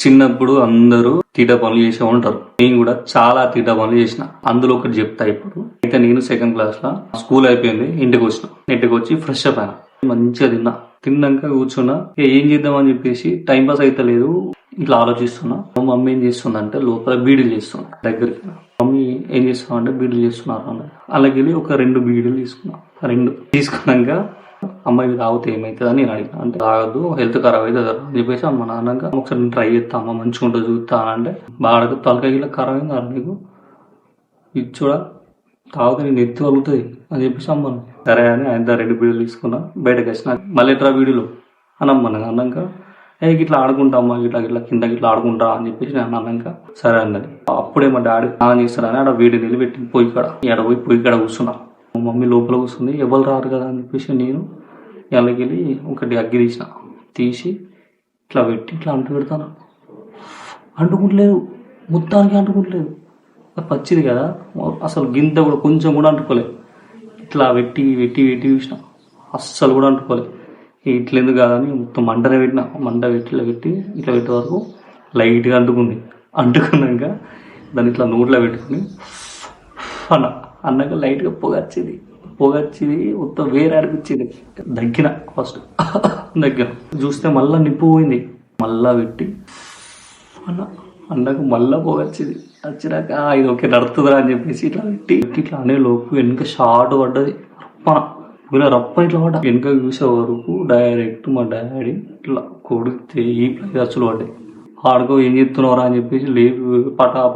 చిన్నప్పుడు అందరూ తీట పనులు చేసే ఉంటారు. నేను కూడా చాలా తీట పనులు చేసిన. అందులో ఒకటి చెప్తా ఇప్పుడు. అయితే నేను 2nd క్లాస్ లో స్కూల్ అయిపోయింది, ఇంటికి వచ్చి ఫ్రెష్ అప్ అయినా, మంచిగా తిన్నాక కూర్చున్నా. ఏం చేద్దామని చెప్పేసి టైం పాస్ అయితే లేదు, ఇట్లా ఆలోచిస్తున్నా. మా మమ్మీ ఏం చేస్తుందంటే లోపల బీడీలు చేస్తున్నా. దగ్గరికి మమ్మీ ఏం చేస్తున్నామంటే బీడీలు చేస్తున్నారు అన్నది. అలాగే వెళ్ళి ఒక 2 బీడీలు తీసుకున్నా. 2 తీసుకున్నాక అమ్మాయి తాగితే ఏమవుతుంది అని నేను అడిగిన. అంటే తాగదు, హెల్త్ ఖరాబ్ అవుతుంది అని చెప్పేసి అమ్మ నాన్నగా ఒకసారి ట్రై చేస్తా, అమ్మ మంచిగా ఉంటుంది చూస్తా అంటే బాగా తలకాయ ఖరాబ్ అయింది అన్న నీకు, ఇది చూడ తాగితే నేను ఎత్తి వలుగుతుంది అని చెప్పేసి అమ్మను. సరే అని ఆయన 2 బీడీలు తీసుకున్నా. బయటకు వచ్చిన మళ్ళీ ఎట్రా బీడీలు అని అమ్మను. అన్నాక ఇట్లా ఆడుకుంటా అమ్మ, ఇట్లా కింద ఇట్లా ఆడుకుంటా అని చెప్పేసి నేను అన్నాక సరే అన్నది. అప్పుడే మా డాడీ స్నానం చేస్తాడని ఆడ వేడి నీళ్ళు పెట్టి పొయ్యి కాడ, ఎడ పోయి పొయ్యి కాడ కూర్చున్నా. మా మమ్మీ లోపల కూర్చుంది, ఎవరు రారు కదా అని చెప్పేసి నేను వెళ్ళి ఒకటి అగ్గి తీసి ఇట్లా పెట్టి ఇట్లా అంటు పెడతాను. అంటుకుంటలేదు, మొత్తానికి అంటుకుంటలేదు. పచ్చిది కదా అసలు, గింత కూడా కొంచెం కూడా అంటుకోలేదు. ఇట్లా పెట్టి చూసిన, అస్సలు కూడా అంటుకోలేదు. ఇట్లెందుకు కాదని మొత్తం మంట పెట్టి ఇట్లా పెట్టే వరకు లైట్గా అంటుకున్నాక దాన్ని ఇట్లా నోట్లో పెట్టుకుని అన్నాక లైట్గా పొగ వచ్చింది మొత్తం వేరే అనిపించింది. ఫస్ట్ దగ్గర చూస్తే మళ్ళా నిప్పు పోయింది. మళ్ళా పెట్టి అన్నాక మళ్ళా పొగ వచ్చినాక ఇది ఓకే నడుతుందిరా అని చెప్పేసి ఇట్లా పెట్టి ఇట్లా అనే లోపు వెనుక షార్ట్ పడ్డది. రప్ప ఇట్లా పడ్డా. వెనుక చూసే వరకు డైరెక్ట్ మా డాడీ ఇట్లా కొడితే ఈ ప్లేయర్స్లు పడ్డాయి. ఆడుకో ఏం చెప్తున్నావురా అని చెప్పేసి లేపు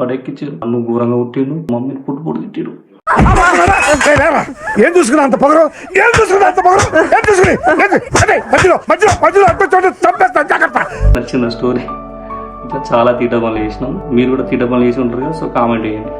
పటెక్కిచ్చారు. నన్ను ఘోరంగా కొట్టిండు, మమ్మీని పుట్టు తిట్టిరు. ఏం చూసుకున్నా అంత పొగరు, నచ్చిన స్టోరీ. ఇట్లా చాలా తీట పనులు చేసినాం. మీరు కూడా తీట పనులు చేసి ఉంటారు కదా, సో కామెంట్ చేయండి.